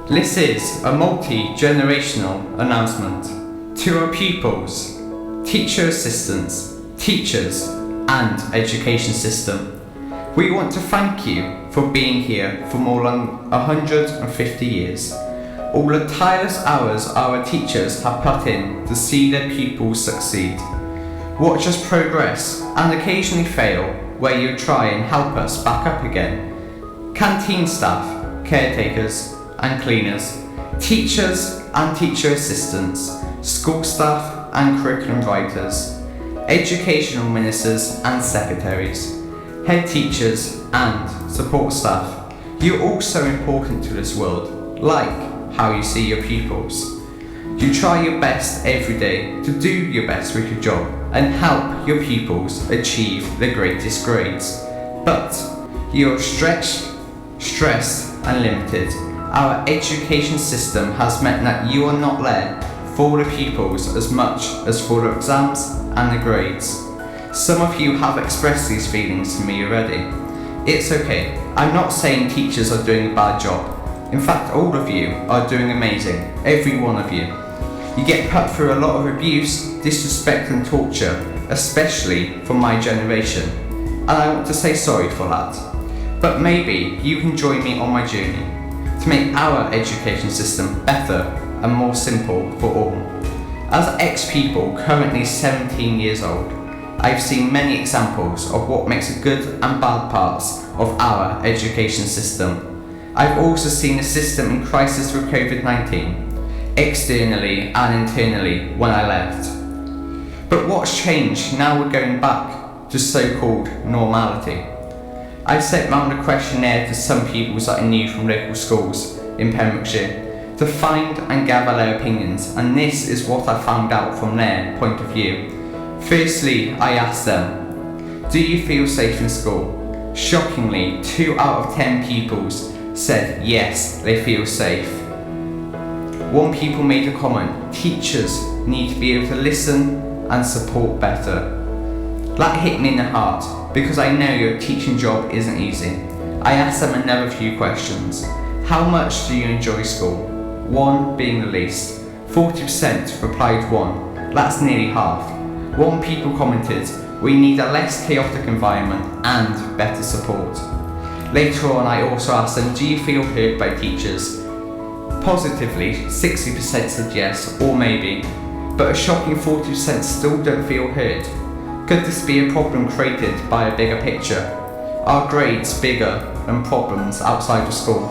This is a multi-generational announcement to our pupils, teacher assistants, teachers and education system. We want to thank you for being here for more than 150 years. All the tireless hours our teachers have put in to see their pupils succeed. Watch us progress and occasionally fail where you try and help us back up again. Canteen staff, caretakers and cleaners, teachers and teacher assistants, school staff and curriculum writers, educational ministers and secretaries, head teachers and support staff. You're all so important to this world, like how you see your pupils. You try your best every day to do your best with your job and help your pupils achieve the greatest grades. But you're stretched, stressed and limited. Our education system has meant that you are not there for the pupils as much as for the exams and the grades. Some of you have expressed these feelings to me already. It's okay, I'm not saying teachers are doing a bad job. In fact, all of you are doing amazing, every one of you. You get put through a lot of abuse, disrespect and torture, especially from my generation, and I want to say sorry for that. But maybe you can join me on my journey to make our education system better and more simple for all. As ex-pupil currently 17 years old, I've seen many examples of what makes a good and bad parts of our education system. I've also seen the system in crisis with COVID-19, externally and internally when I left. But what's changed now we're going back to so-called normality? I've sent round a questionnaire to some pupils that I knew from local schools in Pembrokeshire to find and gather their opinions, and this is what I found out from their point of view. Firstly, I asked them, do you feel safe in school? Shockingly, 2 out of 10 pupils said yes, they feel safe. One pupil made a comment, teachers need to be able to listen and support better. That hit me in the heart because I know your teaching job isn't easy. I asked them another few questions. How much do you enjoy school? 1 being the least. 40% replied 1. That's nearly half. One pupil commented, we need a less chaotic environment and better support. Later on, I also asked them, do you feel heard by teachers? Positively, 60% said yes or maybe, but a shocking 40% still don't feel heard. Could this be a problem created by a bigger picture? Are grades bigger than problems outside of school?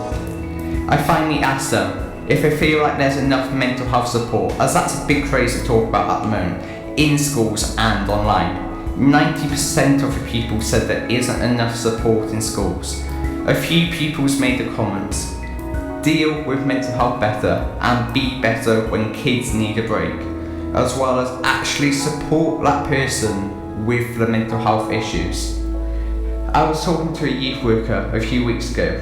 I finally asked them if they feel like there's enough mental health support, as that's a big phrase to talk about at the moment, in schools and online. 90% of the people said there isn't enough support in schools. A few pupils made the comments, deal with mental health better and be better when kids need a break, as well as actually support that person with the mental health issues. I was talking to a youth worker a few weeks ago,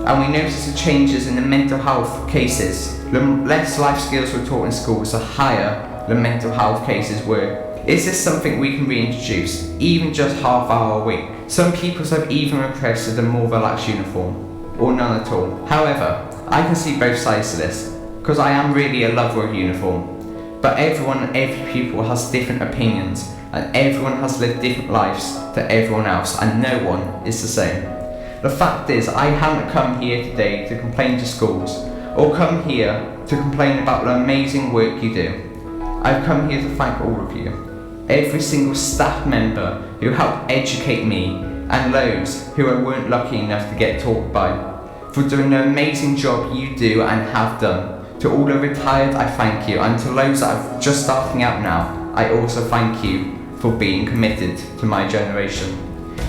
and we noticed the changes in the mental health cases. The less life skills were taught in schools, the higher the mental health cases were. Is this something we can reintroduce, even just half hour a week? Some pupils have even requested a more relaxed uniform, or none at all. However, I can see both sides to this, because I am really a lover of uniform. But every pupil has different opinions, and everyone has lived different lives to everyone else, and no one is the same. The fact is, I haven't come here today to complain to schools, or come here to complain about the amazing work you do. I've come here to thank all of you. Every single staff member who helped educate me, and those who I weren't lucky enough to get taught by, for doing the amazing job you do and have done. To all the retired, I thank you, and to those that are just starting out now, I also thank you for being committed to my generation.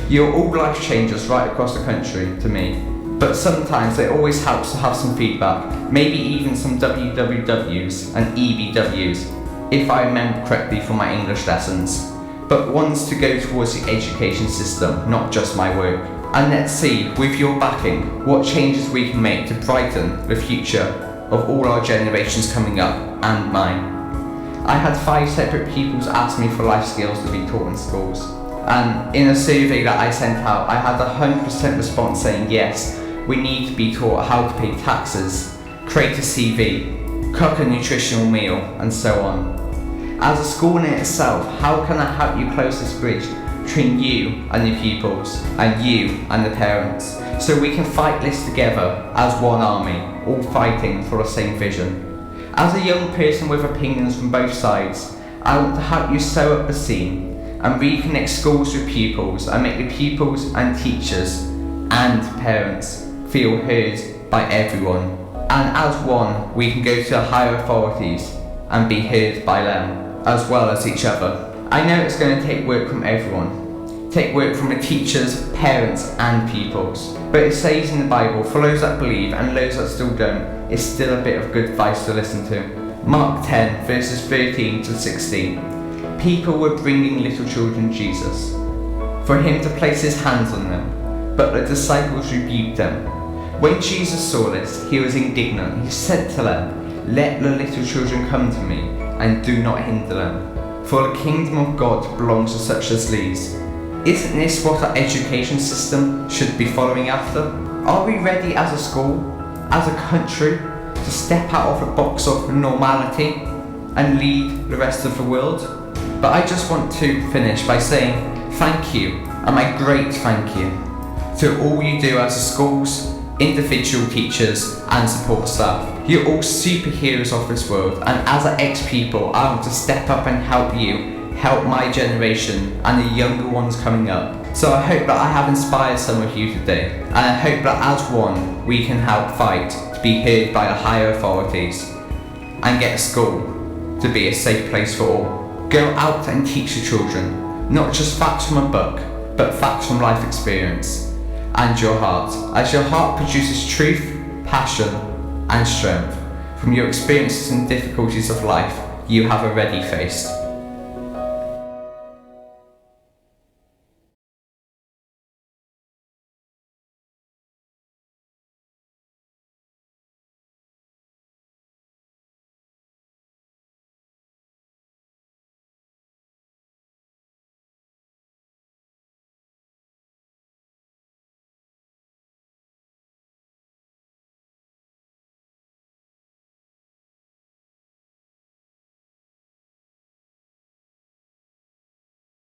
You're all life changers right across the country to me, but sometimes it always helps to have some feedback, maybe even some WWWs and EBWs, if I remember correctly from my English lessons, but ones to go towards the education system, not just my work. And let's see, with your backing, what changes we can make to brighten the future of all our generations coming up, and mine. I had 5 separate pupils ask me for life skills to be taught in schools, and in a survey that I sent out, I had 100% response saying yes, we need to be taught how to pay taxes, create a CV, cook a nutritional meal, and so on. As a school in itself, how can I help you close this bridge between you and the pupils, and you and the parents, so we can fight this together as one army, all fighting for the same vision? As a young person with opinions from both sides, I want to help you sew up the seam and reconnect schools with pupils and make the pupils and teachers and parents feel heard by everyone. And as one, we can go to the higher authorities and be heard by them, as well as each other. I know it's going to take work from everyone. Take work from the teachers, parents and pupils. But it says in the Bible, for those that believe and those that still don't, it's still a bit of good advice to listen to. Mark 10 verses 13 to 16. People were bringing little children to Jesus, for him to place his hands on them, but the disciples rebuked them. When Jesus saw this, he was indignant. He said to them, "Let the little children come to me, and do not hinder them, for the kingdom of God belongs to such as these." Isn't this what our education system should be following after? Are we ready as a school, as a country, to step out of the box of normality and lead the rest of the world? But I just want to finish by saying thank you, and my great thank you, to all you do as a schools, individual teachers and support staff. You're all superheroes of this world, and as an ex-pupil, I want to step up and help you, help my generation and the younger ones coming up. So I hope that I have inspired some of you today, and I hope that as one, we can help fight to be heard by the higher authorities and get a school to be a safe place for all. Go out and teach the children, not just facts from a book, but facts from life experience and your heart, as your heart produces truth, passion and strength from your experiences and difficulties of life you have already faced.